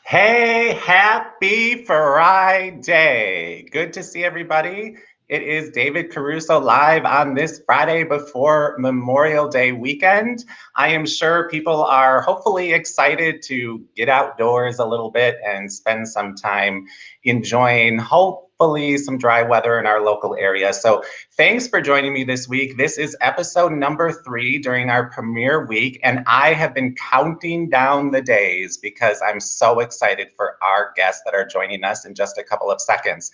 Hey, happy Friday. Good to see everybody. It is David Caruso live on this Friday before Memorial Day weekend. I am sure people are hopefully excited to get outdoors a little bit and spend some time enjoying hopefully some dry weather in our local area. So thanks for joining me this week. This is episode number 3 during our premiere week, and I have been counting down the days because I'm so excited for our guests that are joining us in just a couple of seconds.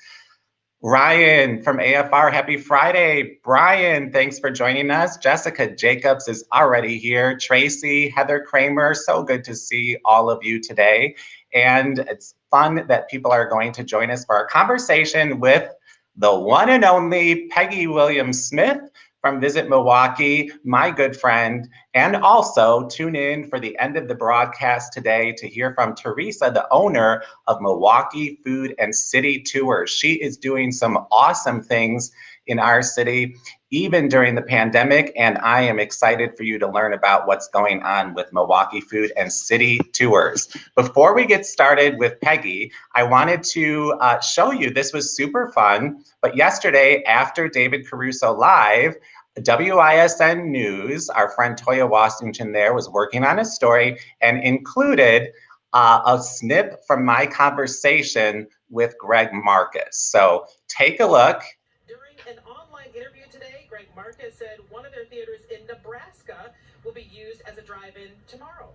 Ryan from AFR, happy Friday. Brian, thanks for joining us. Jessica Jacobs is already here. Tracy, Heather Kramer, so good to see all of you today. And it's fun that people are going to join us for our conversation with the one and only Peggy Williams-Smith from Visit Milwaukee, my good friend. And also tune in for the end of the broadcast today to hear from Teresa, the owner of Milwaukee Food and City Tours. She is doing some awesome things in our city, even during the pandemic, and I am excited for you to learn about what's going on with Milwaukee Food and City Tours. Before we get started with Peggy, I wanted to show you, this was super fun, but yesterday after David Caruso Live, WISN News, our friend Toya Washington there was working on a story and included a snip from my conversation with Greg Marcus. So take a look. During an online interview today, Greg Marcus said one of their theaters in Nebraska will be used as a drive-in tomorrow.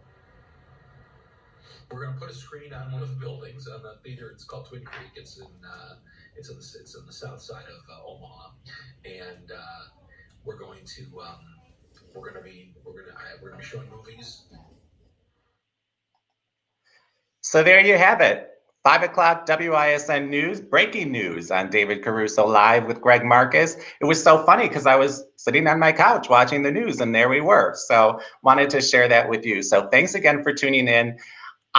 We're going to put a screen on one of the buildings on the theater. It's called Twin Creek. It's on the south side of Omaha, and we're going to be showing movies. So there you have it. 5 o'clock WISN News, breaking news on David Caruso Live with Greg Marcus. It was so funny because I was sitting on my couch watching the news and there we were. So wanted to share that with you. So thanks again for tuning in.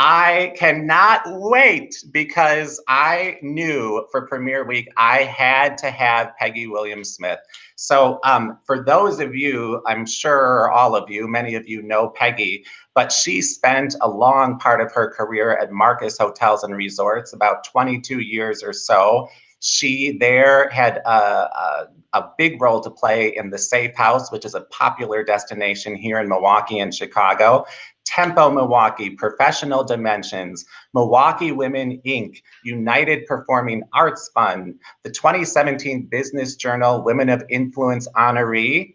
I cannot wait because I knew for Premiere Week I had to have Peggy Williams-Smith. So for those of you, I'm sure all of you, many of you know Peggy, but she spent a long part of her career at Marcus Hotels and Resorts, about 22 years or so. She there had a big role to play in the Safe House, which is a popular destination here in Milwaukee and Chicago. Tempo Milwaukee, Professional Dimensions, Milwaukee Women Inc., United Performing Arts Fund, the 2017 Business Journal Women of Influence honoree.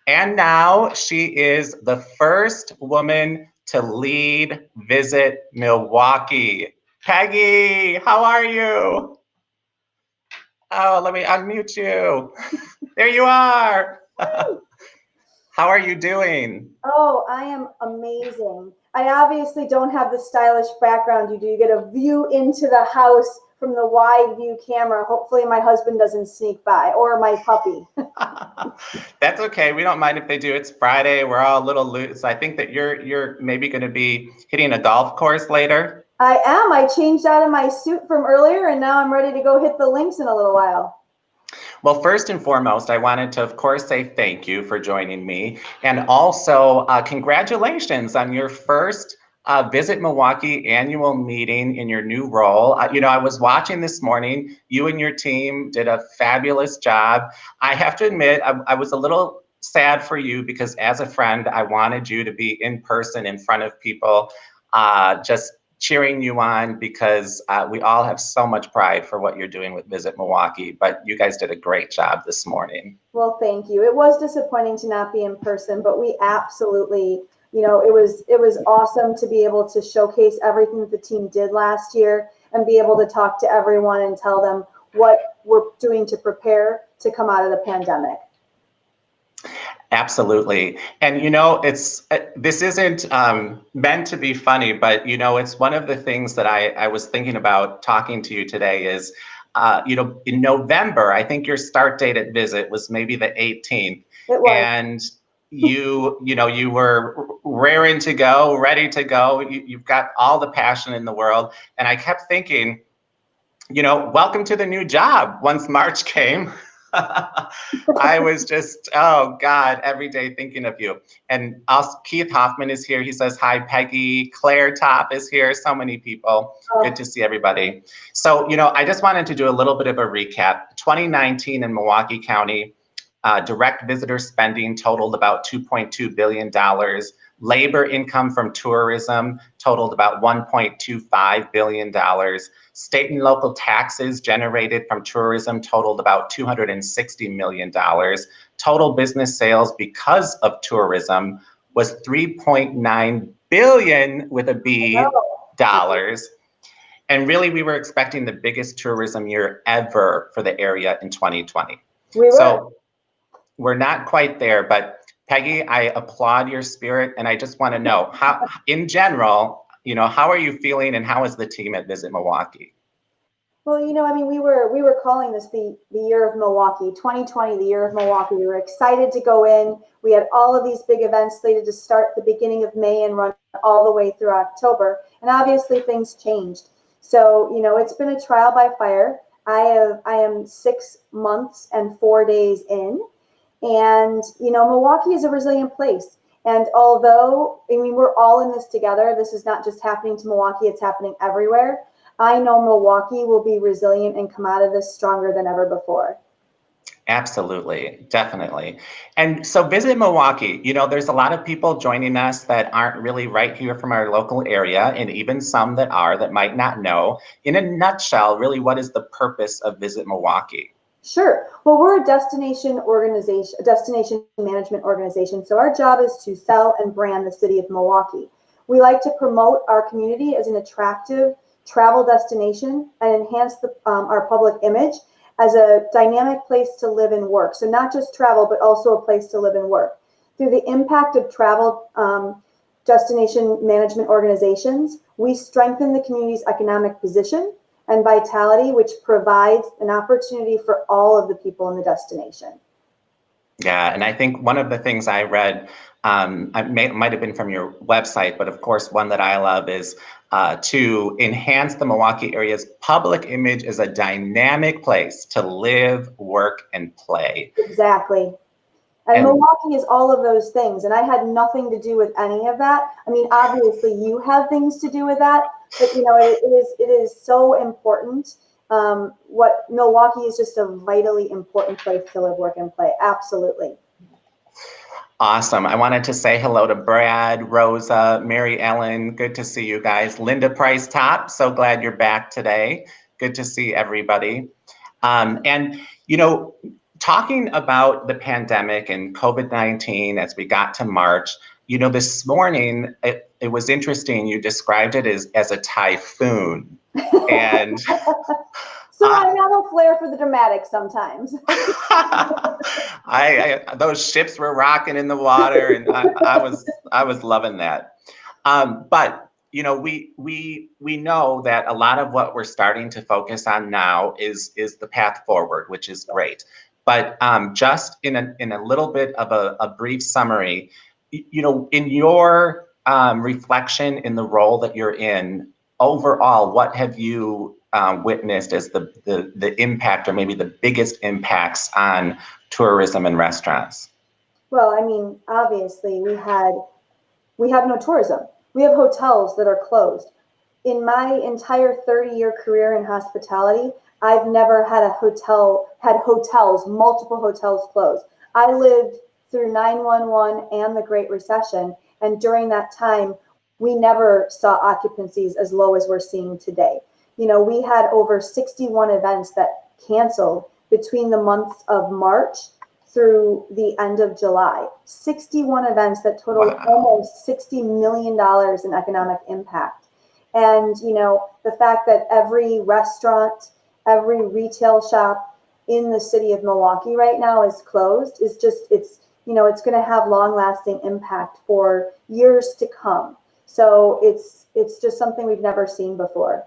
And now she is the first woman to lead Visit Milwaukee. Peggy, how are you? Oh, let me unmute you. There you are. How are you doing? Oh, I am amazing. I obviously don't have the stylish background you do. You get a view into the house from the wide view camera. Hopefully my husband doesn't sneak by, or my puppy. That's okay. We don't mind if they do. It's Friday. We're all a little loose. I think that you're maybe going to be hitting a golf course later. I am. I changed out of my suit from earlier, and now I'm ready to go hit the links in a little while. Well, first and foremost, I wanted to, of course, say thank you for joining me. And also, congratulations on your first Visit Milwaukee annual meeting in your new role. I was watching this morning. You and your team did a fabulous job. I have to admit, I was a little sad for you because as a friend, I wanted you to be in person in front of people, just cheering you on because we all have so much pride for what you're doing with Visit Milwaukee, but you guys did a great job this morning. Well, thank you. It was disappointing to not be in person, but we absolutely, it was awesome to be able to showcase everything that the team did last year and be able to talk to everyone and tell them what we're doing to prepare to come out of the pandemic. Absolutely. And this isn't meant to be funny, but it's one of the things that I was thinking about talking to you today is, in November, I think your start date at Visit was maybe the 18th. It was. And you were raring to go, ready to go. You've got all the passion in the world. And I kept thinking, welcome to the new job once March came. I was just, oh God, every day thinking of you. And also, Keith Hoffman is here. He says, hi, Peggy. Claire Top is here. So many people. Good to see everybody. So, I just wanted to do a little bit of a recap. 2019 in Milwaukee County, direct visitor spending totaled about $2.2 billion. Labor income from tourism totaled about $1.25 billion. State and local taxes generated from tourism totaled about $260 million. Total business sales because of tourism was $3.9 billion with a B dollars. And really, we were expecting the biggest tourism year ever for the area in 2020. So we're not quite there, but Peggy, I applaud your spirit, and I just want to know how, in general, how are you feeling, and how is the team at Visit Milwaukee? Well, we were calling this the year of Milwaukee, 2020, the year of Milwaukee. We were excited to go in. We had all of these big events slated to start the beginning of May and run all the way through October. And obviously things changed. So, it's been a trial by fire. I am 6 months and 4 days in. And, Milwaukee is a resilient place. And although, we're all in this together, this is not just happening to Milwaukee, it's happening everywhere. I know Milwaukee will be resilient and come out of this stronger than ever before. Absolutely, definitely. And so Visit Milwaukee, there's a lot of people joining us that aren't really right here from our local area, and even some that are that might not know. In a nutshell, really, what is the purpose of Visit Milwaukee? Sure. Well, we're a destination organization, a destination management organization. So our job is to sell and brand the city of Milwaukee. We like to promote our community as an attractive travel destination and enhance our public image as a dynamic place to live and work. So not just travel, but also a place to live and work. Through the impact of travel destination management organizations, we strengthen the community's economic position and vitality, which provides an opportunity for all of the people in the destination. Yeah, and I think one of the things I read, might have been from your website, but of course, one that I love is to enhance the Milwaukee area's public image as a dynamic place to live, work, and play. Exactly. And Milwaukee is all of those things. And I had nothing to do with any of that. Obviously you have things to do with that, but it is so important. What Milwaukee is just a vitally important place to live, work, and play. Absolutely. Awesome. I wanted to say hello to Brad, Rosa, Mary Ellen. Good to see you guys. Linda Price Top. So glad you're back today. Good to see everybody. And talking about the pandemic and COVID-19 as we got to March, this morning, it was interesting. You described it as a typhoon. And so I have a flair for the dramatic sometimes. Those ships were rocking in the water, and I was loving that. But we know that a lot of what we're starting to focus on now is the path forward, which is great. But just in a little bit of a brief summary, in your reflection in the role that you're in, overall, what have you witnessed as the impact, or maybe the biggest impacts on tourism and restaurants? Well, obviously we have no tourism. We have hotels that are closed. In my entire 30-year career in hospitality, I've never had multiple hotels closed. I lived through 9/11 and the Great Recession, and during that time, we never saw occupancies as low as we're seeing today. We had over 61 events that canceled between the months of March through the end of July. 61 events that totaled almost $60 million in economic impact. And, the fact that every restaurant, every retail shop in the city of Milwaukee right now is closed is just, it's going to have long-lasting impact for years to come. So it's just something we've never seen before.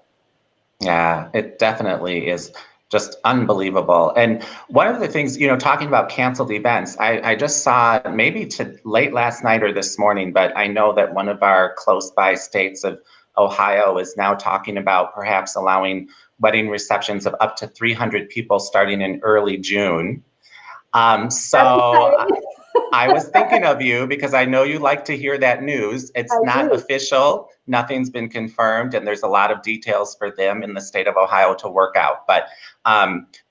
Yeah, it definitely is just unbelievable. And one of the things, talking about canceled events, I just saw maybe to late last night or this morning, but I know that one of our close by states of Ohio is now talking about perhaps allowing wedding receptions of up to 300 people starting in early June. So I was thinking of you because I know you like to hear that news. It's not official. Nothing's been confirmed, and there's a lot of details for them in the state of Ohio to work out. But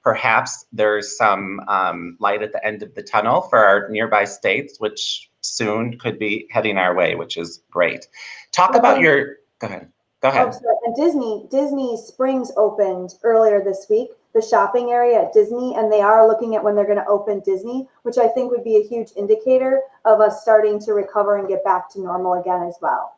perhaps there's some light at the end of the tunnel for our nearby states, which soon could be heading our way, which is great. Talk about your, go ahead. Go ahead. Oh, sorry. And Disney Springs opened earlier this week, the shopping area at Disney, and they are looking at when they're going to open Disney, which I think would be a huge indicator of us starting to recover and get back to normal again as well.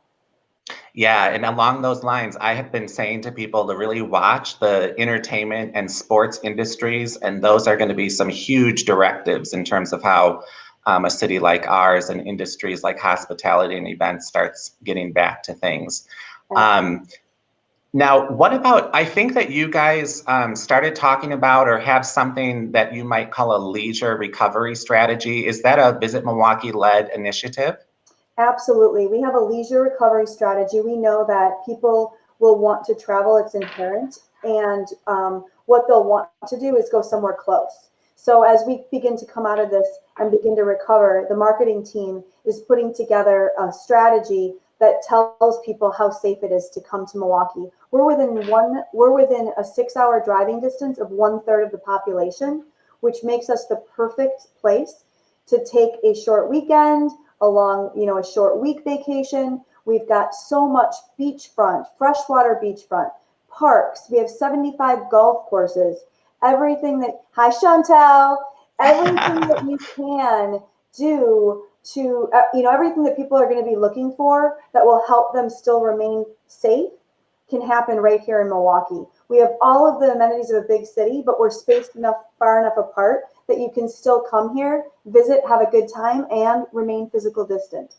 Yeah, and along those lines, I have been saying to people to really watch the entertainment and sports industries, and those are going to be some huge directives in terms of how a city like ours and industries like hospitality and events starts getting back to things. Now, what about, I think that you guys started talking about or have something that you might call a leisure recovery strategy. Is that a Visit Milwaukee-led initiative? Absolutely. We have a leisure recovery strategy. We know that people will want to travel. It's inherent. And what they'll want to do is go somewhere close. So as we begin to come out of this and begin to recover, the marketing team is putting together a strategy that tells people how safe it is to come to Milwaukee. We're within a 6-hour driving distance of 1/3 of the population, which makes us the perfect place to take a short weekend, along, a short week vacation. We've got so much beachfront, freshwater beachfront, parks. We have 75 golf courses, everything that, hi Chantel, everything that you can do to, everything that people are going to be looking for that will help them still remain safe can happen right here in Milwaukee. We have all of the amenities of a big city, but we're spaced far enough apart that you can still come here, visit, have a good time, and remain physically distant.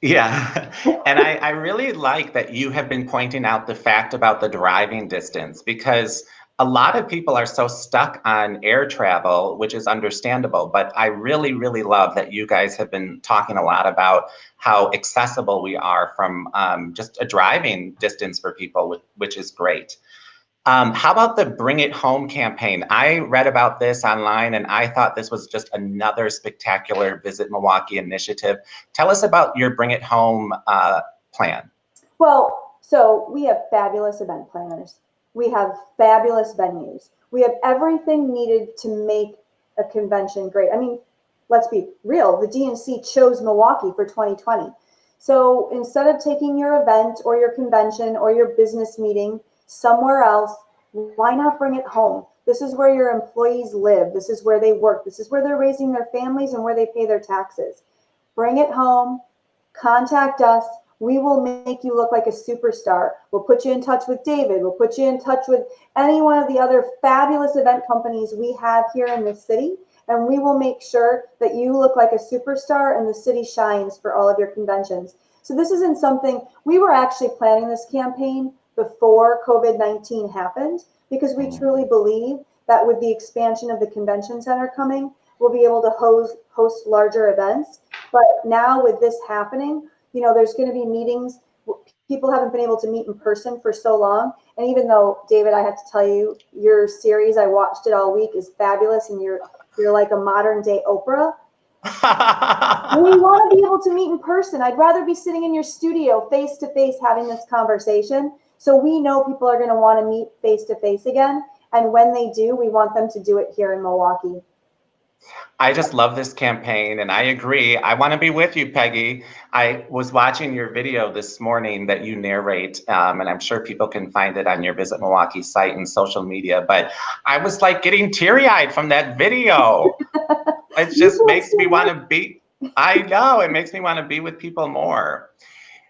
Yeah, and I really like that you have been pointing out the fact about the driving distance, because a lot of people are so stuck on air travel, which is understandable. But I really, really love that you guys have been talking a lot about how accessible we are from just a driving distance for people, which is great. How about the Bring It Home campaign? I read about this online and I thought this was just another spectacular Visit Milwaukee initiative. Tell us about your Bring It Home plan. Well, so we have fabulous event planners. We have fabulous venues. We have everything needed to make a convention great. I mean, let's be real. The DNC chose Milwaukee for 2020. So instead of taking your event or your convention or your business meeting somewhere else, why not bring it home? This is where your employees live. This is where they work. This is where they're raising their families and where they pay their taxes. Bring it home. Contact us. We will make you look like a superstar. We'll put you in touch with David. We'll put you in touch with any one of the other fabulous event companies we have here in the city. And we will make sure that you look like a superstar and the city shines for all of your conventions. So this isn't something, we were actually planning this campaign before COVID-19 happened, because we truly believe that with the expansion of the convention center coming, we'll be able to host larger events. But now with this happening, there's going to be meetings. People haven't been able to meet in person for so long. And even though, David, I have to tell you, your series, I watched it all week, is fabulous. And you're like a modern day Oprah. We want to be able to meet in person. I'd rather be sitting in your studio face to face having this conversation. So we know people are going to want to meet face to face again. And when they do, we want them to do it here in Milwaukee. I just love this campaign, and I agree. I want to be with you, Peggy. I was watching your video this morning that you narrate, and I'm sure people can find it on your Visit Milwaukee site and social media, but I was like getting teary-eyed from that video. It just makes me want to be, I know, it makes me want to be with people more.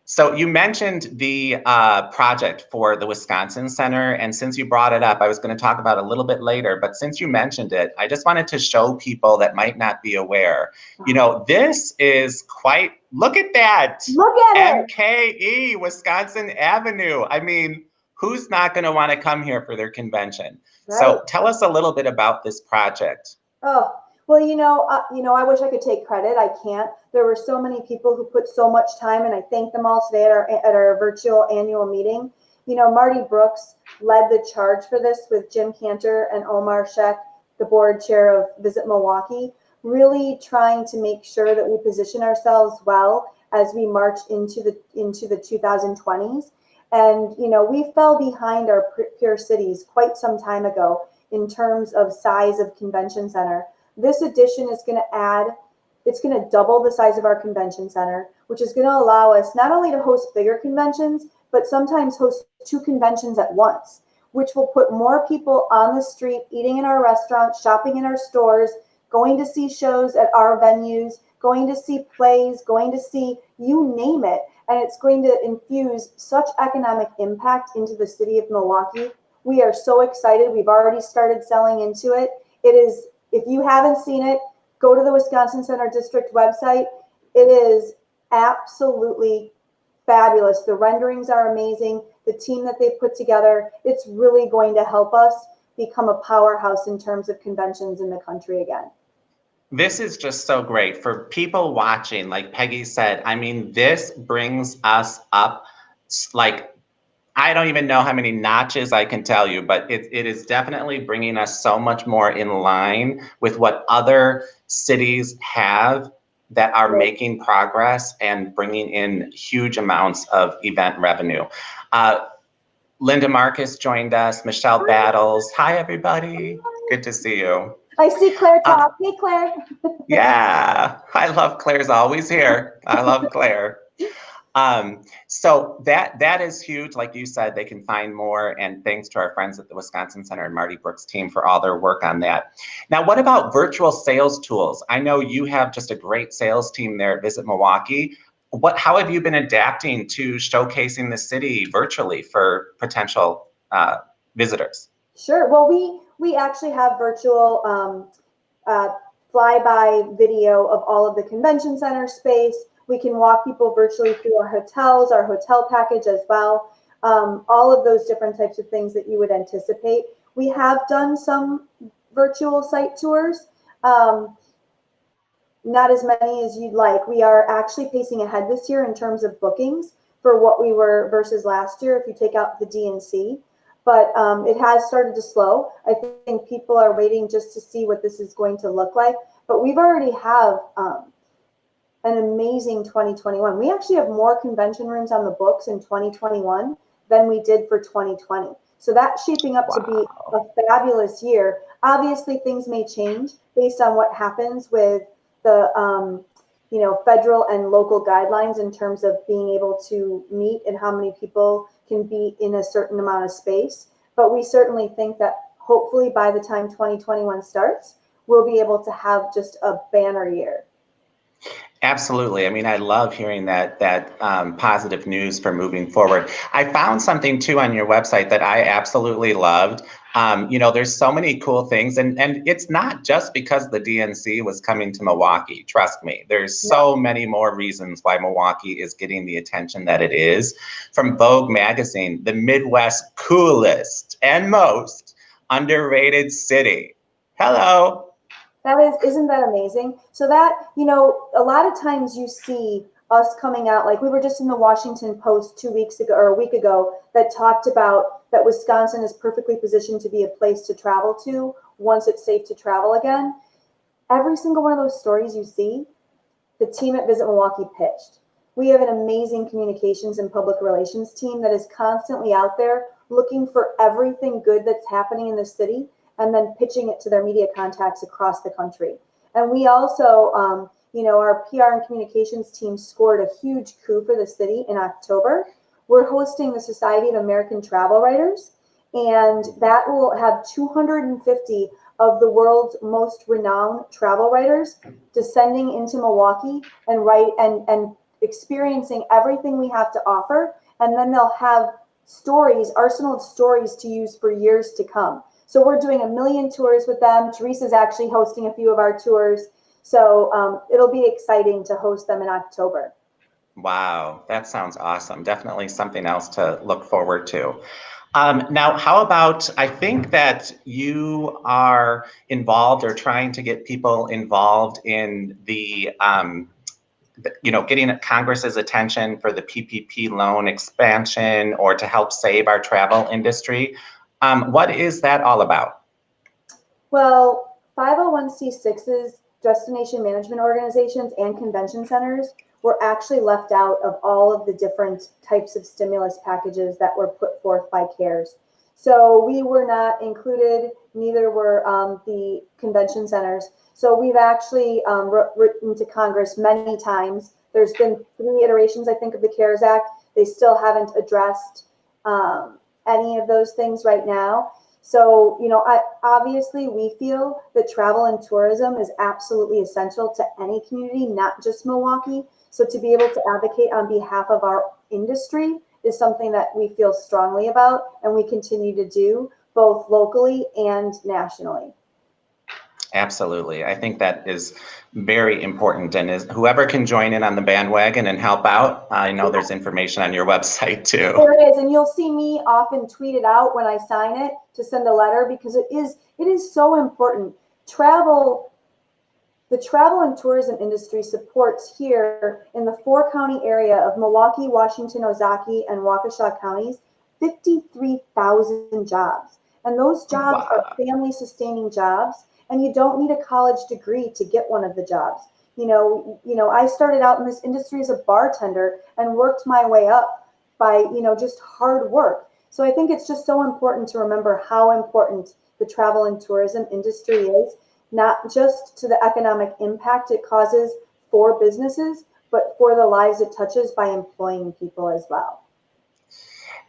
So you mentioned the project for the Wisconsin Center, and since you brought it up, I was going to talk about it a little bit later, but since you mentioned it, I just wanted to show people that might not be aware. This is quite, look at that. Look at it. MKE, Wisconsin Avenue. I mean, who's not going to want to come here for their convention? Right. So tell us a little bit about this project. Oh, well, I wish I could take credit. I can't. There were so many people who put so much time, and I thank them all today at our virtual annual meeting. Marty Brooks led the charge for this with Jim Cantor and Omar Sheck. the board chair of Visit Milwaukee, really trying to make sure that we position ourselves well as we march into the 2020s. And, you know, we fell behind our peer cities quite some time ago in terms of size of convention center. This addition is going to add, it's going to double the size of our convention center, which is going to allow us not only to host bigger conventions, but sometimes host 2 conventions at once, which will put more people on the street, eating in our restaurants, shopping in our stores, going to see shows at our venues, going to see plays, going to see, you name it. And it's going to infuse such economic impact into the city of Milwaukee. We are so excited. We've already started selling into it. It is, if you haven't seen it, go to the Wisconsin Center District website. It is absolutely fabulous. The renderings are amazing. The team that they've put together, it's really going to help us become a powerhouse in terms of conventions in the country again. This is just so great for people watching. Like Peggy said, I mean, this brings us up, like, I don't even know how many notches I can tell you, but it is definitely bringing us so much more in line with what other cities have that are making progress and bringing in huge amounts of event revenue. Linda Marcus joined us, Michelle Battles. Hi, everybody. Good to see you. I see Claire talk. Hey, Claire. Yeah, I love Claire's always here. I love Claire. So that is huge. Like you said, they can find more, and thanks to our friends at the Wisconsin Center and Marty Brooks team for all their work on that. Now, what about virtual sales tools? I know you have just a great sales team there at Visit Milwaukee. How have you been adapting to showcasing the city virtually for potential visitors? Sure. Well, we actually have virtual flyby video of all of the convention center space. We can walk people virtually through our hotels, our hotel package as well. All of those different types of things that you would anticipate. We have done some virtual site tours, not as many as you'd like. We are actually pacing ahead this year in terms of bookings for what we were versus last year, if you take out the DNC. But it has started to slow. I think people are waiting just to see what this is going to look like. But we've already have an amazing 2021. We actually have more convention rooms on the books in 2021 than we did for 2020. So that's shaping up to be a fabulous year. Obviously, things may change based on what happens with the federal and local guidelines in terms of being able to meet and how many people can be in a certain amount of space. But we certainly think that hopefully by the time 2021 starts, we'll be able to have just a banner year. Absolutely. I mean, I love hearing that positive news for moving forward. I found something too on your website that I absolutely loved. There's so many cool things, and it's not just because the DNC was coming to Milwaukee. Trust me, there's so many more reasons why Milwaukee is getting the attention that it is. From Vogue magazine, the Midwest coolest and most underrated city. Hello. Isn't that amazing? So that, a lot of times you see us coming out, like we were just in the Washington Post 2 weeks ago or a week ago that talked about that Wisconsin is perfectly positioned to be a place to travel to once it's safe to travel again. Every single one of those stories you see, the team at Visit Milwaukee pitched. We have an amazing communications and public relations team that is constantly out there looking for everything good that's happening in the city and then pitching it to their media contacts across the country. And we also, our PR and communications team scored a huge coup for the city in October. We're hosting the Society of American Travel Writers, and that will have 250 of the world's most renowned travel writers descending into Milwaukee and write and experiencing everything we have to offer. And then they'll have arsenal of stories to use for years to come. So we're doing 1 million tours with them. Teresa's actually hosting a few of our tours. So it'll be exciting to host them in October. Wow, that sounds awesome. Definitely something else to look forward to. Now, how about, I think that you are involved or trying to get people involved in the getting Congress's attention for the PPP loan expansion or to help save our travel industry. What is that all about? Well, 501c6s, destination management organizations, and convention centers were actually left out of all of the different types of stimulus packages that were put forth by CARES. So we were not included, neither were the convention centers. So we've actually written to Congress many times. There's been 3 iterations, I think, of the CARES Act. They still haven't addressed any of those things right now. So, obviously we feel that travel and tourism is absolutely essential to any community, not just Milwaukee. So to be able to advocate on behalf of our industry is something that we feel strongly about, and we continue to do both locally and nationally. Absolutely. I think that is very important. And whoever can join in on the bandwagon and help out, I know there's information on your website too. There is, and you'll see me often tweet it out when I sign it to send a letter, because it is so important. The travel and tourism industry supports here in the 4-county area of Milwaukee, Washington, Ozaukee, and Waukesha counties, 53,000 jobs. And those jobs are family sustaining jobs, and you don't need a college degree to get one of the jobs. I started out in this industry as a bartender and worked my way up by, just hard work. So I think it's just so important to remember how important the travel and tourism industry is, not just to the economic impact it causes for businesses, but for the lives it touches by employing people as well.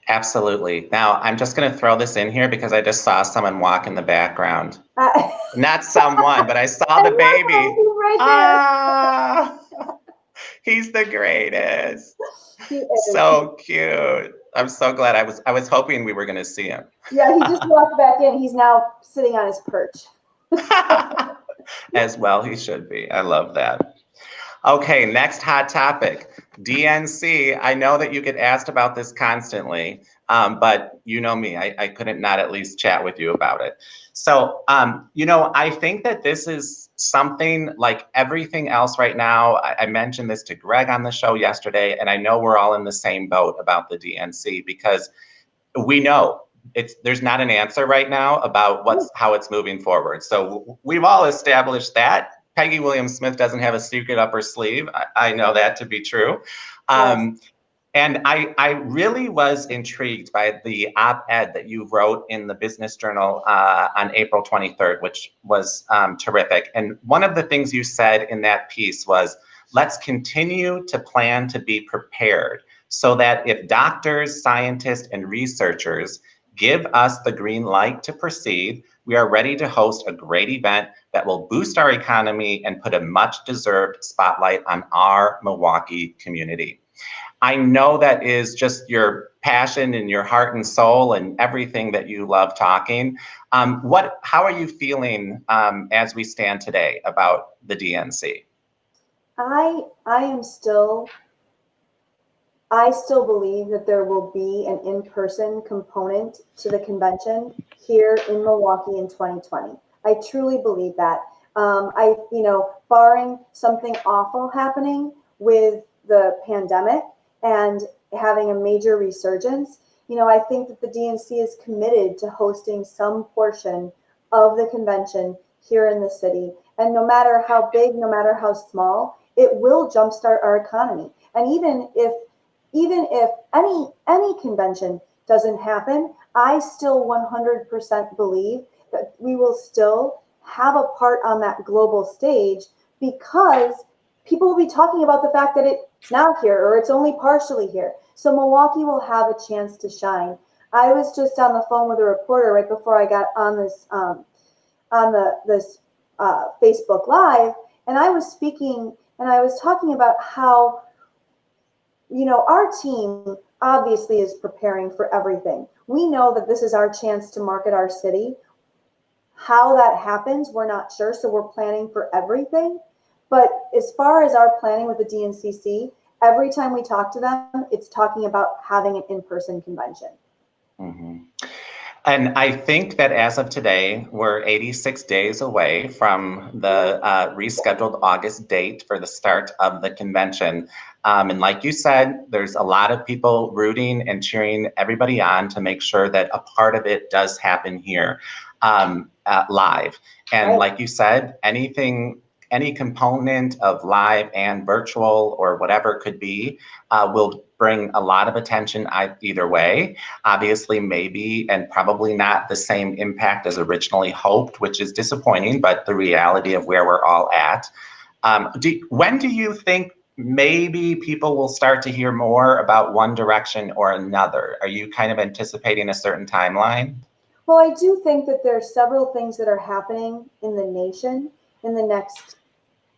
Absolutely. Now, I'm just going to throw this in here because I just saw someone walk in the background. Not someone, but I saw the baby. Right there. He's the greatest. He is. So cute. I'm so glad. I was hoping we were going to see him. Yeah, he just walked back in. He's now sitting on his perch. As well, he should be. I love that. Okay, next hot topic, DNC. I know that you get asked about this constantly, but you know me, I couldn't not at least chat with you about it. So, I think that this is something like everything else right now. I mentioned this to Greg on the show yesterday, and I know we're all in the same boat about the DNC, because we know there's not an answer right now about how it's moving forward. So we've all established that. Peggy Williams-Smith doesn't have a secret up her sleeve. I know that to be true. Yes. And I really was intrigued by the op-ed that you wrote in the Business Journal on April 23rd, which was terrific. And one of the things you said in that piece was, let's continue to plan to be prepared so that if doctors, scientists, and researchers give us the green light to proceed, we are ready to host a great event that will boost our economy and put a much-deserved spotlight on our Milwaukee community. I know that is just your passion and your heart and soul and everything that you love talking. How are you feeling as we stand today about the DNC? I still believe that there will be an in-person component to the convention here in Milwaukee in 2020. I truly believe that. Barring something awful happening with the pandemic and having a major resurgence, I think that the DNC is committed to hosting some portion of the convention here in the city. And no matter how big, no matter how small, it will jumpstart our economy. And even if any convention doesn't happen, I still 100% believe that we will still have a part on that global stage, because people will be talking about the fact that it's not here or it's only partially here. So Milwaukee will have a chance to shine. I was just on the phone with a reporter right before I got on this Facebook Live, and I was speaking and I was talking about how our team obviously is preparing for everything. We know that this is our chance to market our city. How that happens, we're not sure, so we're planning for everything. But as far as our planning with the DNCC, every time we talk to them, it's talking about having an in-person convention. Mm-hmm. And I think that as of today, we're 86 days away from the rescheduled August date for the start of the convention. And like you said, there's a lot of people rooting and cheering everybody on to make sure that a part of it does happen here. live. And Right. like you said, any component of live and virtual or whatever it could be will bring a lot of attention either way. Obviously, maybe and probably not the same impact as originally hoped, which is disappointing, but the reality of where we're all at. When do you think maybe people will start to hear more about one direction or another? Are you kind of anticipating a certain timeline? Well, I do think that there are several things that are happening in the nation in the next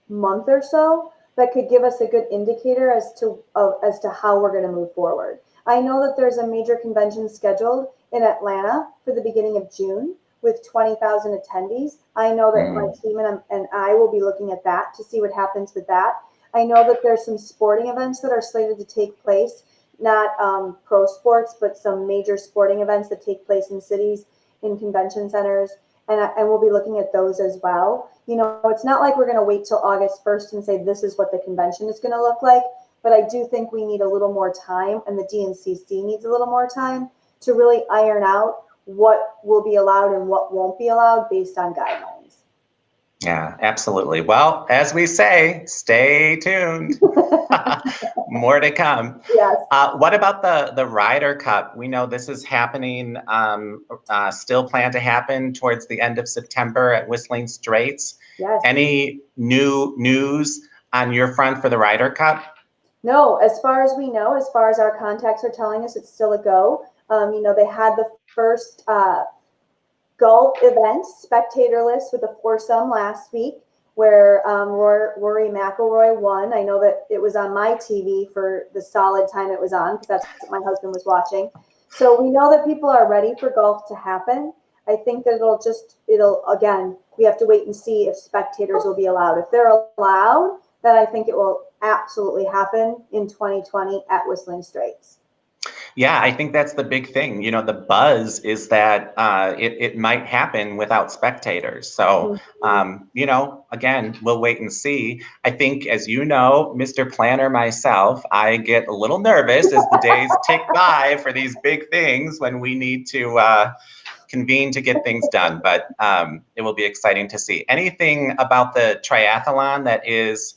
month or so that could give us a good indicator as to how we're going to move forward. I know that there's a major convention scheduled in Atlanta for the beginning of June with 20,000 attendees. I know that my team and I will be looking at that to see what happens with that. I know that there's some sporting events that are slated to take place, not pro sports, but some major sporting events that take place in cities, in convention centers, and we'll be looking at those as well. You know, it's not like we're going to wait till August 1st and say this is what the convention is going to look like, but I do think we need a little more time, and the DNCC needs a little more time to really iron out what will be allowed and what won't be allowed based on guidelines. Yeah, absolutely. Well, as we say, stay tuned. More to come. Yes. What about the Ryder Cup? We know this is happening, still planned to happen towards the end of September at Whistling Straits. Yes. Any new news on your front for the Ryder Cup? No, as far as we know, as far as our contacts are telling us, it's still a go. You know, they had the first golf event, spectatorless, with a foursome last week, where Rory McIlroy won. I know that it was on my TV for the solid time it was on, because that's what my husband was watching. So we know that people are ready for golf to happen. I think that again, we have to wait and see if spectators will be allowed. If they're allowed, then I think it will absolutely happen in 2020 at Whistling Straits. Yeah, I think that's the big thing. You know, the buzz is that it might happen without spectators. So, you know, again, we'll wait and see. I think, as you know, Mr. Planner myself, I get a little nervous as the days tick by for these big things when we need to convene to get things done. But it will be exciting to see. Anything about the triathlon that is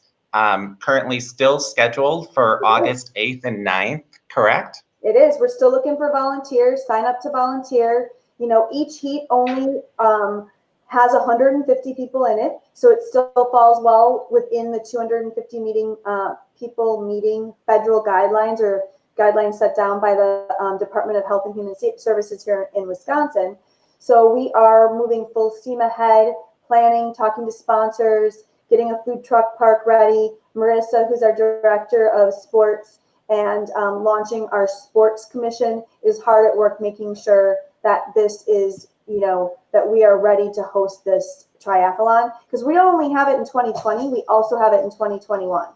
currently still scheduled for August 8th and 9th, correct? It is. We're still looking for volunteers. Sign up to volunteer. You know, each heat only has 150 people in it, so it still falls well within the 250 people meeting federal guidelines, or guidelines set down by the Department of Health and Human Services here in Wisconsin. So we are moving full steam ahead, planning, talking to sponsors, getting a food truck park ready. Marissa, who's our director of sports, and launching our sports commission, is hard at work making sure that this is, you know, that we are ready to host this triathlon, because we don't only have it in 2020, we also have it in 2021.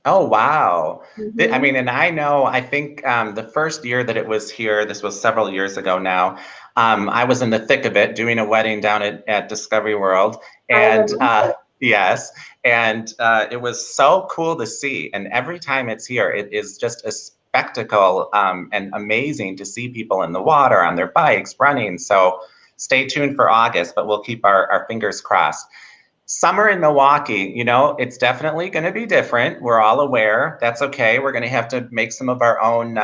Oh, wow. I Mm-hmm. mean, and I think the first year that it was here, this was several years ago now, I was in the thick of it doing a wedding down at Discovery World. And yes, and it was so cool to see. And every time it's here, it is just a spectacle and amazing to see people in the water, on their bikes, running. So stay tuned for August, but we'll keep our fingers crossed. Summer in Milwaukee, you know, it's definitely going to be different. We're all aware. That's okay. We're going to have to make some of our own,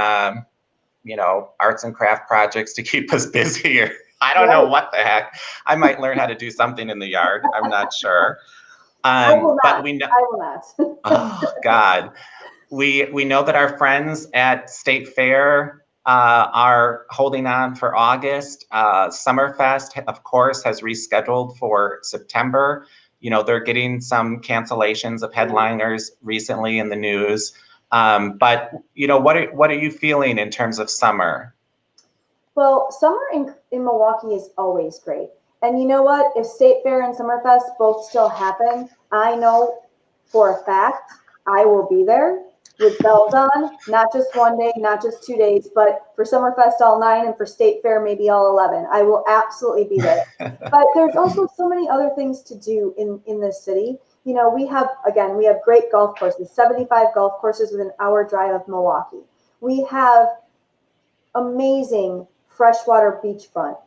you know, arts and craft projects to keep us busier. I don't know what the heck. I might learn how to do something in the yard. I'm not sure. I will not. But we know. I will not. Oh God, we know that our friends at State Fair are holding on for August. Summerfest, of course, has rescheduled for September. You know, they're getting some cancellations of headliners recently in the news. But you know, what are you feeling in terms of summer? Well, summer in Milwaukee is always great. And you know what? If State Fair and Summerfest both still happen, I know for a fact I will be there with bells on, not just one day, not just 2 days, but for Summerfest all 9 and for State Fair maybe all 11. I will absolutely be there. But there's also so many other things to do in this city. You know, we have great golf courses, 75 golf courses within an hour drive of Milwaukee. We have amazing freshwater beachfront.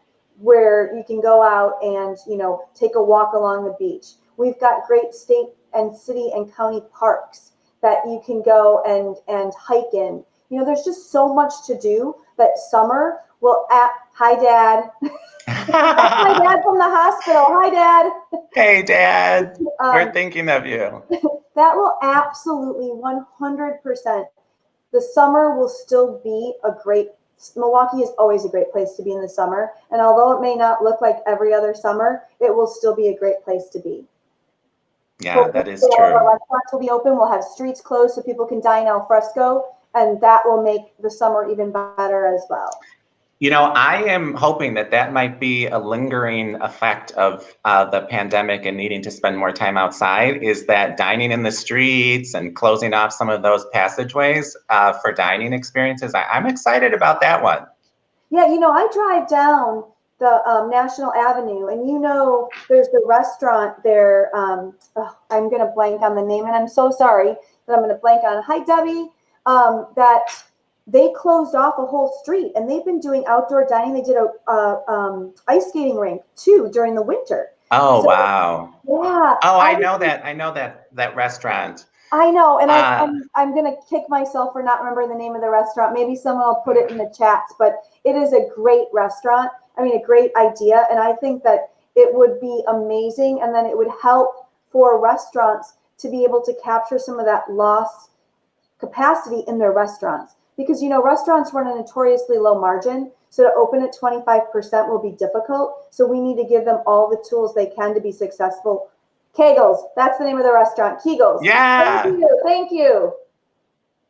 where you can go out and, take a walk along the beach. We've got great state and city and county parks that you can go and hike in. There's just so much to do that summer will hi, Dad. That's my dad from the hospital. Hi, Dad. Hey, Dad. We're thinking of you. That will absolutely 100%. The summer will still be Milwaukee is always a great place to be in the summer. And although it may not look like every other summer, it will still be a great place to be. Yeah, that is all true. Our restaurants will be open. We'll have streets closed so people can dine al fresco, and that will make the summer even better as well. I am hoping that might be a lingering effect of the pandemic and needing to spend more time outside, is that dining in the streets and closing off some of those passageways for dining experiences. I'm excited about that one. Yeah, I drive down the National Avenue, and there's the restaurant there. I'm going to blank on the name, and I'm so sorry that I'm going to blank on. Hi, Debbie. That they closed off a whole street, and they've been doing outdoor dining. They did a ice skating rink too during the winter. Oh, wow. Yeah. Oh, I know that restaurant. I know, and I'm going to kick myself for not remembering the name of the restaurant. Maybe someone will put it in the chats, but it is a great restaurant. A great idea, and I think that it would be amazing, and then it would help for restaurants to be able to capture some of that lost capacity in their restaurants. Because, restaurants run a notoriously low margin, so to open at 25% will be difficult. So we need to give them all the tools they can to be successful. Kegels, that's the name of the restaurant. Kegels. Yeah. Thank you.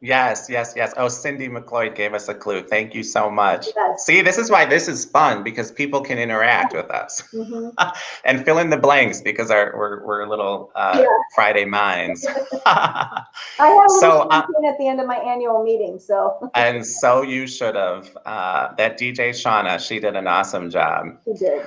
Yes. Oh, Cindy McLeod gave us a clue. Thank you so much. Yes. See, this is why this is fun, because people can interact with us and fill in the blanks, because we're little Friday minds. I have a little champagne at the end of my annual meeting, so. And so you should have. That DJ Shauna, she did an awesome job. She did.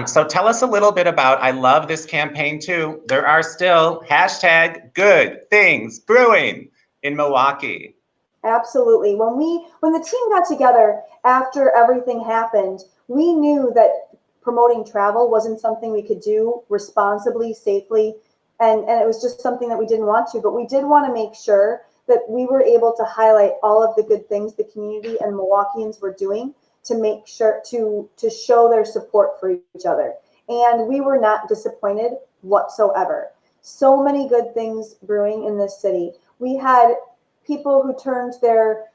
So tell us a little bit about, I love this campaign too. There are still #GoodThingsBrewing in Milwaukee. Absolutely. When the team got together after everything happened, we knew that promoting travel wasn't something we could do responsibly, safely, and it was just something that we didn't want to. But we did want to make sure that we were able to highlight all of the good things the community and Milwaukeeans were doing to make sure to show their support for each other. And we were not disappointed whatsoever. So many good things brewing in this city. We had people who turned their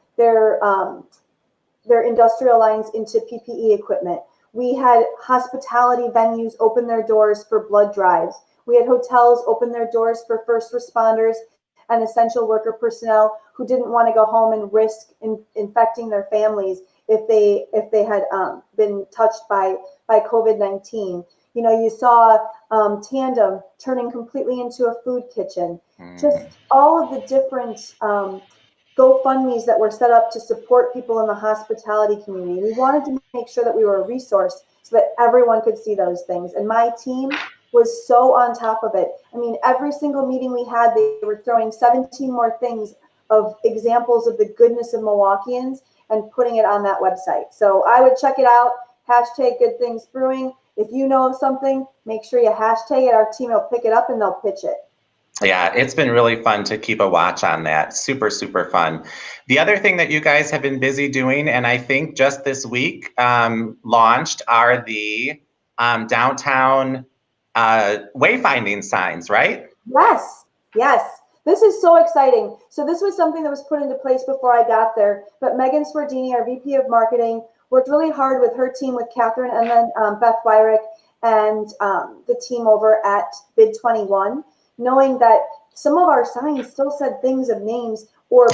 industrial lines into PPE equipment. We had hospitality venues open their doors for blood drives. We had hotels open their doors for first responders and essential worker personnel who didn't want to go home and risk infecting their families if they had been touched by COVID-19. You saw Tandem turning completely into a food kitchen. Just all of the different GoFundMes that were set up to support people in the hospitality community. We wanted to make sure that we were a resource so that everyone could see those things. And my team was so on top of it. Every single meeting we had, they were throwing 17 more things of examples of the goodness of Milwaukeeans and putting it on that website. So I would check it out, #GoodThingsBrewing. If you know of something, make sure you hashtag it. Our team will pick it up and they'll pitch it. Yeah, it's been really fun to keep a watch on that. Super, super fun. The other thing that you guys have been busy doing, and I think just this week launched, are the downtown wayfinding signs, right? Yes. This is so exciting. So this was something that was put into place before I got there, but Megan Swardini, our VP of Marketing, worked really hard with her team, with Catherine and then Beth Wyrick and the team over at Bid 21, knowing that some of our signs still said things of names or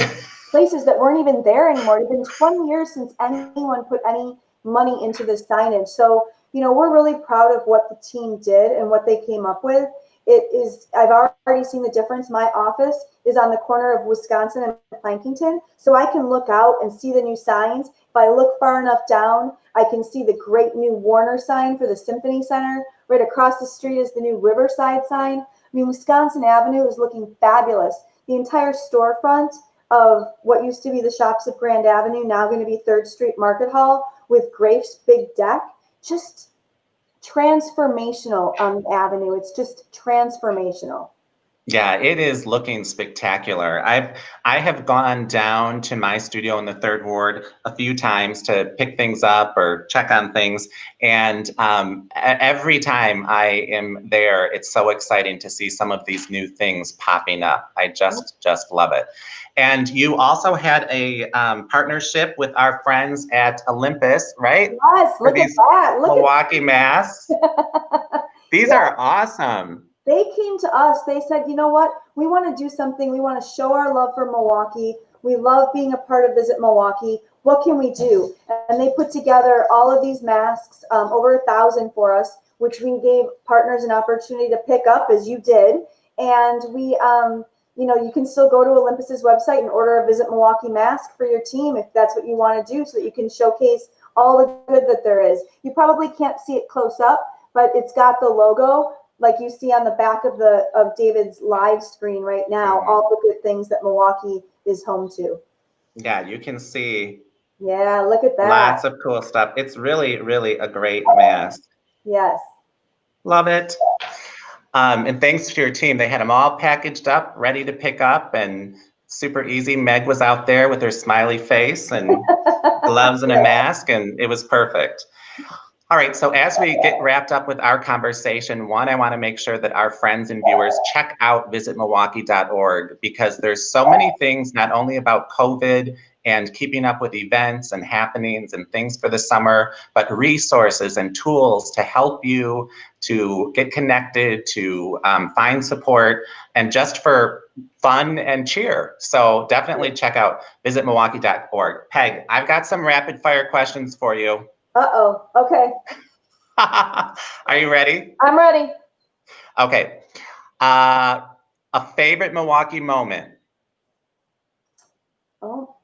places that weren't even there anymore. It had been 20 years since anyone put any money into this signage. So, we're really proud of what the team did and what they came up with. I've already seen the difference. My office is on the corner of Wisconsin and Plankington, so I can look out and see the new signs. If I look far enough down, I can see the great new Warner sign for the Symphony Center. Right across the street is the new Riverside sign. Wisconsin Avenue is looking fabulous. The entire storefront of what used to be the Shops of Grand Avenue, now going to be 3rd Street Market Hall with Grafe's big deck, just transformational on the avenue. It's just transformational. Yeah, it is looking spectacular. I have gone down to my studio in the Third Ward a few times to pick things up or check on things, and every time I am there, it's so exciting to see some of these new things popping up. I just love it. And you also had a partnership with our friends at Olympus, right? Yes, For look at these that. Look Milwaukee masks. These are awesome. They came to us. They said, you know what? We want to do something. We want to show our love for Milwaukee. We love being a part of Visit Milwaukee. What can we do? And they put together all of these masks, over 1,000 for us, which we gave partners an opportunity to pick up, as you did. And we, you can still go to Olympus's website and order a Visit Milwaukee mask for your team if that's what you want to do, so that you can showcase all the good that there is. You probably can't see it close up, but it's got the logo, like you see on the back of David's live screen right now, all the good things that Milwaukee is home to. Yeah, you can see. Yeah, look at that. Lots of cool stuff. It's really, really a great mask. Yes. Love it. And thanks to your team. They had them all packaged up, ready to pick up, and super easy. Meg was out there with her smiley face and gloves and a mask, and it was perfect. All right, so as we get wrapped up with our conversation, one, I want to make sure that our friends and viewers check out visitmilwaukee.org, because there's so many things, not only about COVID and keeping up with events and happenings and things for the summer, but resources and tools to help you to get connected, to find support, and just for fun and cheer. So definitely check out visitmilwaukee.org. Peg, I've got some rapid fire questions for you. Uh-oh. Okay. Are you ready? I'm ready. Okay. A favorite Milwaukee moment? Oh,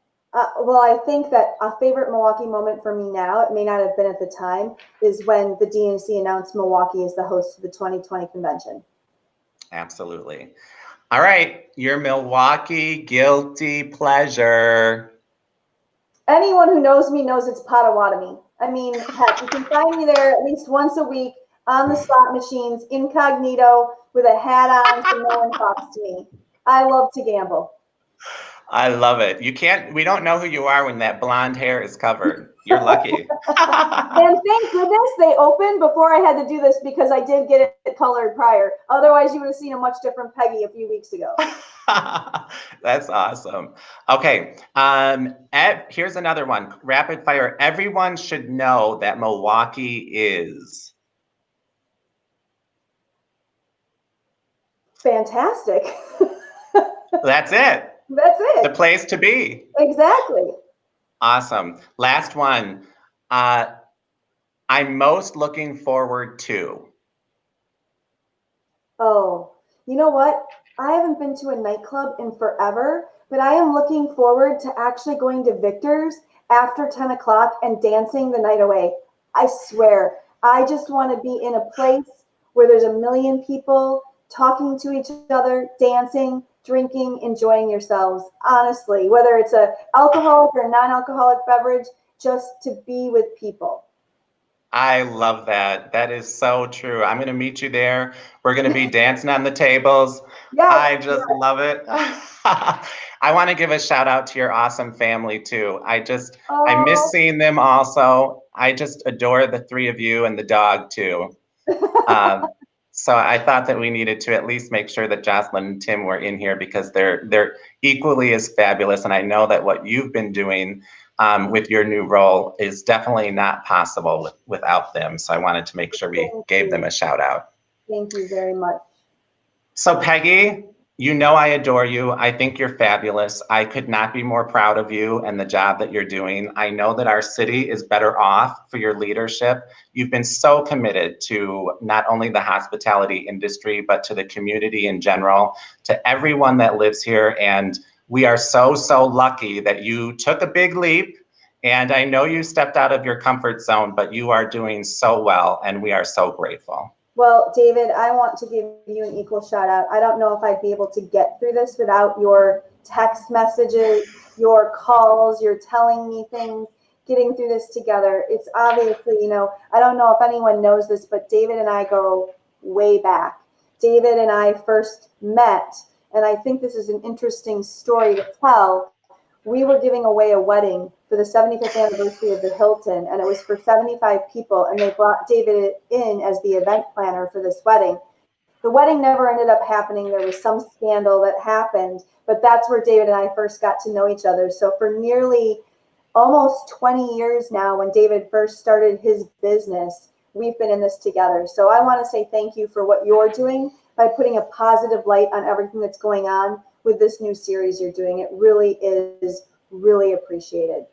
well, I think that a favorite Milwaukee moment for me now, it may not have been at the time, is when the DNC announced Milwaukee as the host of the 2020 convention. Absolutely. All right. Your Milwaukee guilty pleasure. Anyone who knows me knows it's Potawatomi. I mean, heck, you can find me there at least once a week on the slot machines, incognito, with a hat on so no one talks to me. I love to gamble. I love it. We don't know who you are when that blonde hair is covered. You're lucky. And thank goodness they opened before I had to do this, because I did get it colored prior. Otherwise, you would have seen a much different Peggy a few weeks ago. That's awesome. Okay. Here's another one. Rapid fire. Everyone should know that Milwaukee is. Fantastic. That's it. That's it. The place to be. Exactly. Awesome. Last one. I'm most looking forward to. Oh, you know what? I haven't been to a nightclub in forever, but I am looking forward to actually going to Victor's after 10 o'clock and dancing the night away. I swear, I just want to be in a place where there's a million people talking to each other, dancing, drinking, enjoying yourselves. Honestly, whether it's a alcoholic or non-alcoholic beverage, just to be with people. I love that. That is so true. I'm going to meet you there. We're going to be dancing on the tables. Yes, I just love it. I want to give a shout out to your awesome family too. I miss seeing them also. I just adore the three of you and the dog too. So I thought that we needed to at least make sure that Jocelyn and Tim were in here, because they're equally as fabulous. And I know that what you've been doing with your new role is definitely not possible without them. So I wanted to make sure we gave them a shout out. Thank you very much. So Peggy, you know I adore you. I think you're fabulous. I could not be more proud of you and the job that you're doing. I know that our city is better off for your leadership. You've been so committed to not only the hospitality industry, but to the community in general, to everyone that lives here. And we are so, so lucky that you took a big leap. And I know you stepped out of your comfort zone, but you are doing so well, and we are so grateful. Well, David, I want to give you an equal shout out. I don't know if I'd be able to get through this without your text messages, your calls, your telling me things, getting through this together. It's obviously, I don't know if anyone knows this, but David and I go way back. David and I first met, and I think this is an interesting story to tell. We were giving away a wedding for the 75th anniversary of the Hilton, and it was for 75 people, and they brought David in as the event planner for this wedding. The wedding never ended up happening. There was some scandal that happened, but that's where David and I first got to know each other. So for nearly almost 20 years now, when David first started his business, we've been in this together. So I want to say thank you for what you're doing by putting a positive light on everything that's going on with this new series you're doing. It really is really appreciated.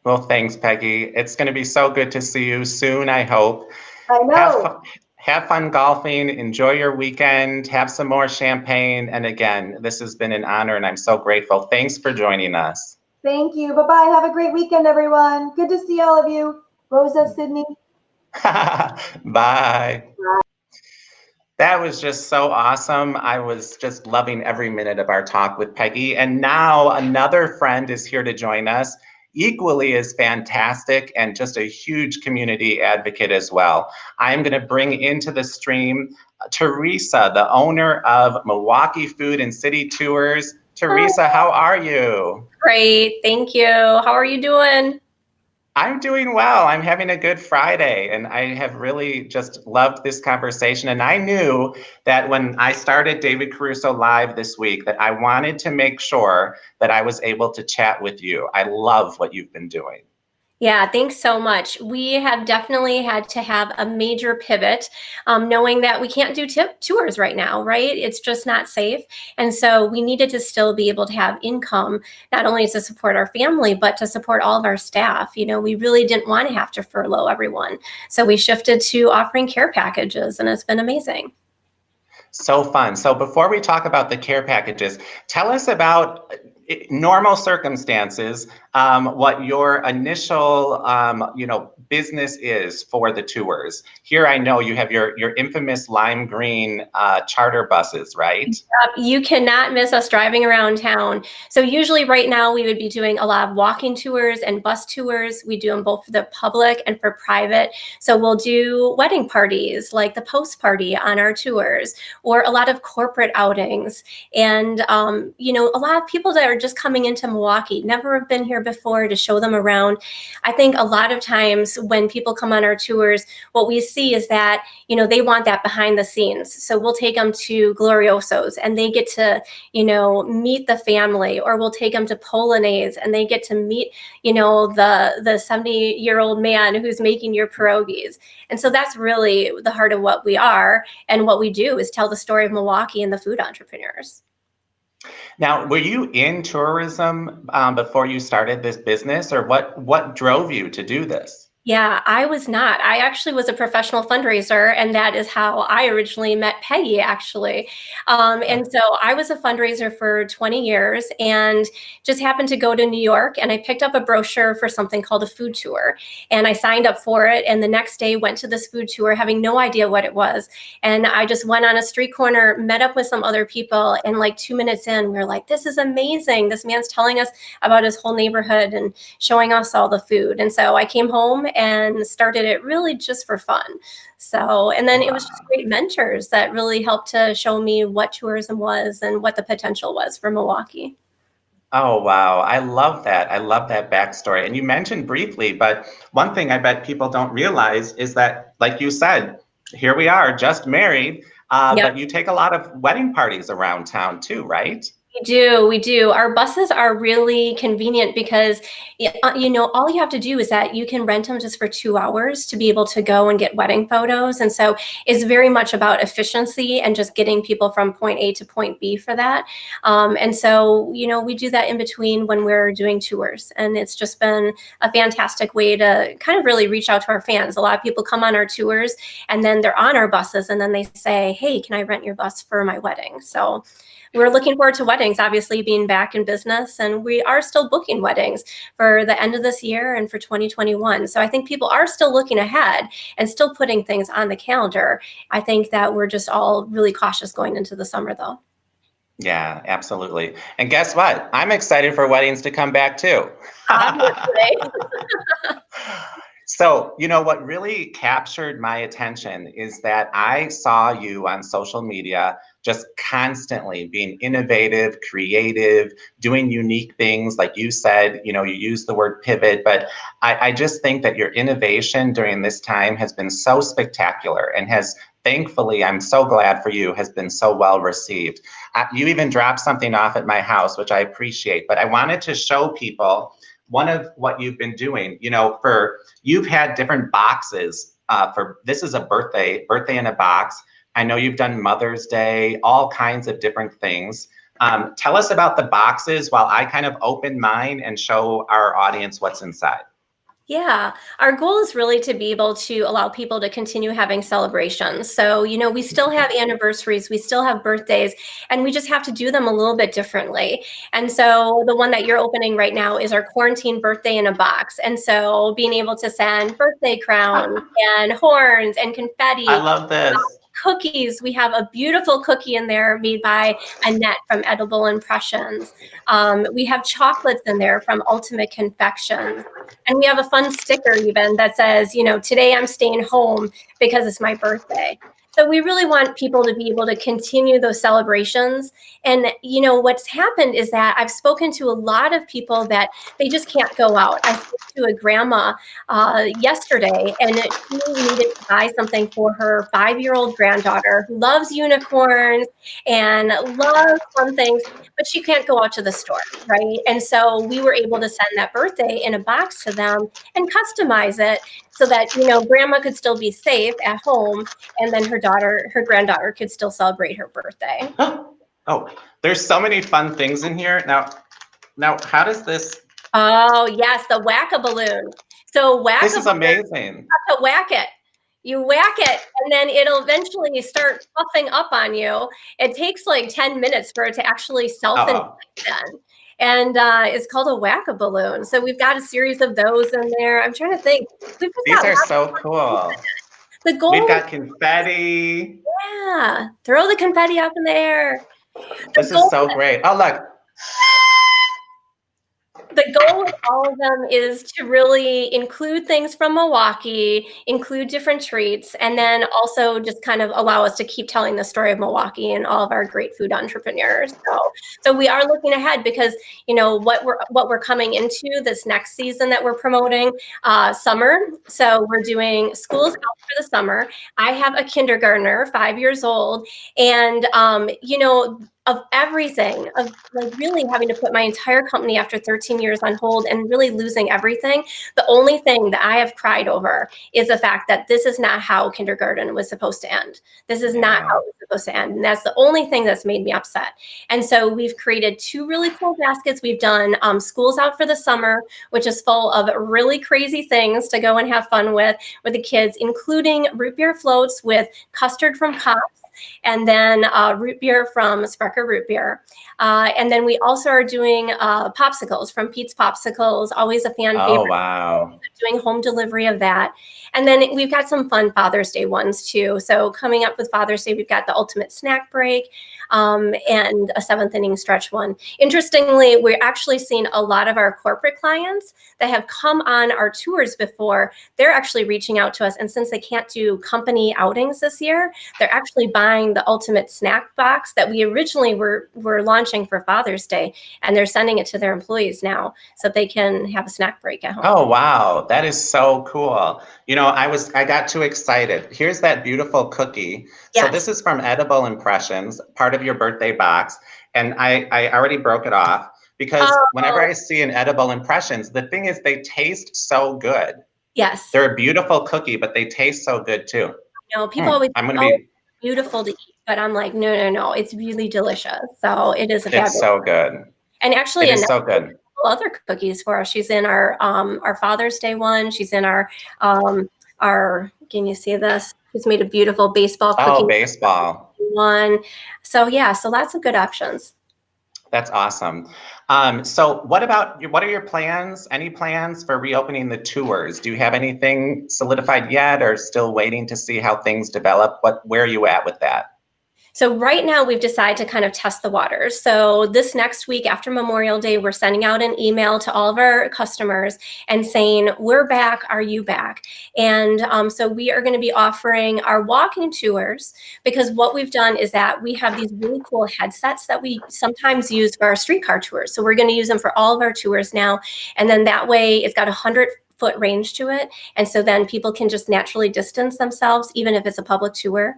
Well, thanks, Peggy. It's going to be so good to see you soon, I hope. I know. Have fun golfing, enjoy your weekend, have some more champagne. And again, this has been an honor and I'm so grateful. Thanks for joining us. Thank you. Bye-bye. Have a great weekend, everyone. Good to see all of you. Rosa, Sydney. Bye. That was just so awesome. I was just loving every minute of our talk with Peggy. And now another friend is here to join us, equally as fantastic and just a huge community advocate as well. I'm going to bring into the stream Teresa, the owner of Milwaukee Food City Tours. Teresa, how are you? Great, thank you. How are you doing? I'm doing well. I'm having a good Friday, and I have really just loved this conversation. And I knew that when I started David Caruso Live this week, that I wanted to make sure that I was able to chat with you. I love what you've been doing. Yeah, thanks so much. We have definitely had to have a major pivot, knowing that we can't do tours right now, right? It's just not safe. And so we needed to still be able to have income, not only to support our family, but to support all of our staff. You know, we really didn't want to have to furlough everyone. So we shifted to offering care packages, and it's been amazing. So fun. So before we talk about the care packages, tell us about normal circumstances, what your initial, business is for the tours. Here, I know you have your infamous lime green charter buses, right? You cannot miss us driving around town. So usually right now we would be doing a lot of walking tours and bus tours. We do them both for the public and for private. So we'll do wedding parties like the post party on our tours, or a lot of corporate outings. And, a lot of people that are just coming into Milwaukee, never have been here before, to show them around. I think a lot of times when people come on our tours, what we see is that, they want that behind the scenes. So we'll take them to Glorioso's and they get to, meet the family, or we'll take them to Polonaise and they get to meet, the 70-year-old man who's making your pierogies. And so that's really the heart of what we are. And what we do is tell the story of Milwaukee and the food entrepreneurs. Now, were you in tourism before you started this business, or what drove you to do this? Yeah, I was not. I actually was a professional fundraiser, and that is how I originally met Peggy, actually. And so I was a fundraiser for 20 years and just happened to go to New York, and I picked up a brochure for something called a food tour, and I signed up for it. And the next day went to this food tour having no idea what it was. And I just went on a street corner, met up with some other people, and like 2 minutes in, we were like, this is amazing. This man's telling us about his whole neighborhood and showing us all the food. And so I came home and started it really just for fun. So, and then it was just great mentors that really helped to show me what tourism was and what the potential was for Milwaukee. Oh, wow. I love that. I love that backstory. And you mentioned briefly, but one thing I bet people don't realize is that, like you said, here we are, just married, Yep. but you take a lot of wedding parties around town too, right? We do. Our buses are really convenient because, all you have to do is that you can rent them just for 2 hours to be able to go and get wedding photos. And so it's very much about efficiency and just getting people from point A to point B for that. And so, we do that in between when we're doing tours. And it's just been a fantastic way to kind of really reach out to our fans. A lot of people come on our tours and then they're on our buses and then they say, hey, can I rent your bus for my wedding? So we're looking forward to weddings, obviously being back in business, and we are still booking weddings for the end of this year and for 2021. So I think people are still looking ahead and still putting things on the calendar. I think that we're just all really cautious going into the summer, though. Yeah, absolutely. And guess what? I'm excited for weddings to come back too. Obviously. So, what really captured my attention is that I saw you on social media just constantly being innovative, creative, doing unique things. Like you said, you use the word pivot, but I just think that your innovation during this time has been so spectacular and has, thankfully, I'm so glad for you, has been so well received. You even dropped something off at my house, which I appreciate, but I wanted to show people one of what you've been doing, you've had different boxes for, this is a birthday in a box. I know you've done Mother's Day, all kinds of different things. Tell us about the boxes while I kind of open mine and show our audience what's inside. Yeah, our goal is really to be able to allow people to continue having celebrations. So, we still have anniversaries, we still have birthdays, and we just have to do them a little bit differently. And so the one that you're opening right now is our quarantine birthday in a box. And so being able to send birthday crowns and horns and confetti. I love this. Cookies. We have a beautiful cookie in there made by Annette from Edible Impressions. We have chocolates in there from Ultimate Confections. And we have a fun sticker even that says, today I'm staying home because it's my birthday. So we really want people to be able to continue those celebrations. And, what's happened is that I've spoken to a lot of people that they just can't go out. I spoke to a grandma yesterday, and she needed to buy something for her 5-year-old granddaughter who loves unicorns and loves fun things, but she can't go out to the store, right? And so we were able to send that birthday in a box to them and customize it so that, grandma could still be safe at home, and then her granddaughter could still celebrate her birthday. Oh, there's so many fun things in here. Now, how does this? Oh, yes, the whack-a-balloon. So This is amazing. You have to whack it. You whack it, and then it'll eventually start puffing up on you. It takes like 10 minutes for it to actually self-inflate then. And it's called a whack-a-balloon. So we've got a series of those in there. I'm trying to think. These are so cool. The goal. We've got confetti. Yeah, throw the confetti up in the air. This is so great. Oh, look. The goal with all of them is to really include things from Milwaukee, include different treats, and then also just kind of allow us to keep telling the story of Milwaukee and all of our great food entrepreneurs. So we are looking ahead because what we're coming into this next season that we're promoting, summer. So we're doing schools out for the summer. I have a kindergartner, 5 years old, and of everything, of like really having to put my entire company after 13 years on hold and really losing everything. The only thing that I have cried over is the fact that this is not how kindergarten was supposed to end. This is not how it was supposed to end. And that's the only thing that's made me upset. And so we've created 2 really cool baskets. We've done schools out for the summer, which is full of really crazy things to go and have fun with the kids, including root beer floats with custard from Paps, and then root beer from Sprecher Root Beer. And then we also are doing popsicles from Pete's Popsicles, always a fan favorite. Oh, wow. Doing home delivery of that. And then we've got some fun Father's Day ones too. So coming up with Father's Day, we've got the ultimate snack break and a 7th inning stretch one. Interestingly, we're actually seeing a lot of our corporate clients that have come on our tours before. They're actually reaching out to us. And since they can't do company outings this year, they're actually buying the ultimate snack box that we originally were launching for Father's Day. And they're sending it to their employees now so they can have a snack break at home. Oh, wow. That is so cool. I got too excited. Here's that beautiful cookie. Yes. So this is from Edible Impressions, part of your birthday box. And I already broke it off because whenever I see an Edible Impressions, the thing is they taste so good. Yes. They're a beautiful cookie, but they taste so good too. People always beautiful to eat, but I'm like, no, it's really delicious. So it is It's so good. And actually, it is so good. Other cookies for us. She's in our Father's Day one. She's in our can you see this? She's made a beautiful baseball cookie. Oh, baseball one. So lots of good options. That's awesome. So what are your plans? Any plans for reopening the tours? Do you have anything solidified yet or still waiting to see how things develop? Where are you at with that? So right now we've decided to kind of test the waters. So this next week after Memorial Day, we're sending out an email to all of our customers and saying, we're back, are you back? And so we are going to be offering our walking tours, because what we've done is that we have these really cool headsets that we sometimes use for our streetcar tours. So we're going to use them for all of our tours now. And then that way it's got 100-foot range to it. And so then people can just naturally distance themselves, even if it's a public tour.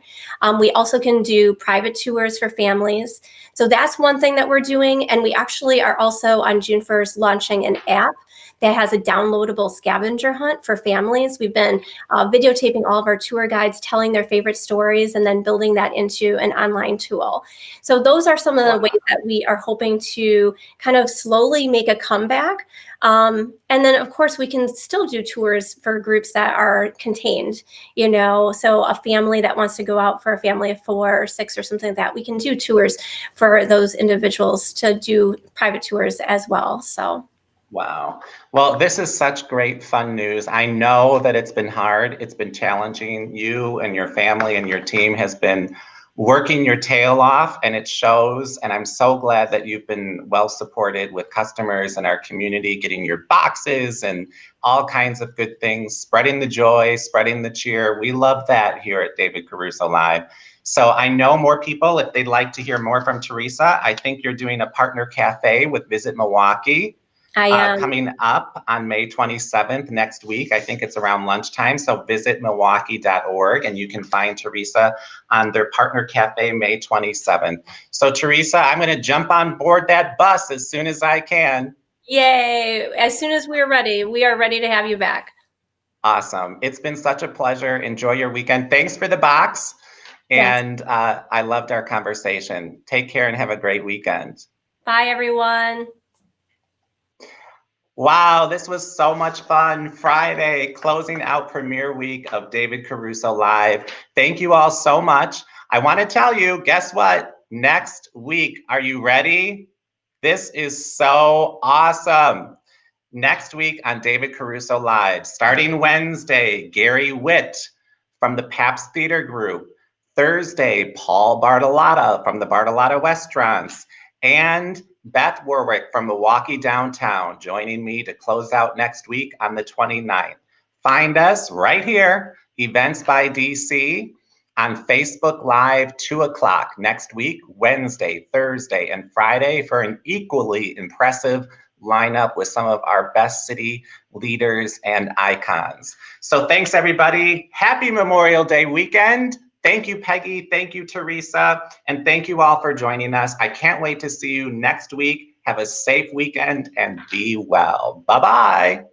We also can do private tours for families. So that's one thing that we're doing. And we actually are also on June 1st launching an app that has a downloadable scavenger hunt for families. We've been videotaping all of our tour guides telling their favorite stories and then building that into an online tool. So those are some of the ways that we are hoping to kind of slowly make a comeback. And then, of course, we can still do tours for groups that are contained, you know, so a family that wants to go out for a family of 4 or 6 or something like that, we can do tours for those individuals to do private tours as well. So. Wow. Well, this is such great fun news. I know that it's been hard. It's been challenging. You and your family and your team has been working your tail off, and it shows. And I'm so glad that you've been well supported with customers and our community, getting your boxes and all kinds of good things, spreading the joy, spreading the cheer. We love that here at David Caruso Live. So I know more people, if they'd like to hear more from Teresa, I think you're doing a partner cafe with Visit Milwaukee. I am. Coming up on May 27th, next week. I think it's around lunchtime. So visit milwaukee.org and you can find Teresa on their partner cafe May 27th. So Teresa, I'm going to jump on board that bus as soon as I can. Yay. As soon as we're ready, we are ready to have you back. Awesome. It's been such a pleasure. Enjoy your weekend. Thanks for the box. And I loved our conversation. Take care and have a great weekend. Bye, everyone. Wow, this was so much fun. Friday, closing out premiere week of David Caruso Live. Thank you all so much. I want to tell you, guess what? Next week, are you ready? This is so awesome. Next week on David Caruso Live, starting Wednesday, Gary Whit from the Paps Theater Group. Thursday, Paul Bartolotta from the Bartolotta Restaurants. And Beth Warwick from Milwaukee Downtown joining me to close out next week on the 29th. Find us right here, Events by DC, on Facebook Live, 2 o'clock next week, Wednesday, Thursday, and Friday for an equally impressive lineup with some of our best city leaders and icons. So thanks, everybody. Happy Memorial Day weekend. Thank you, Peggy. Thank you, Teresa. And thank you all for joining us. I can't wait to see you next week. Have a safe weekend and be well. Bye-bye.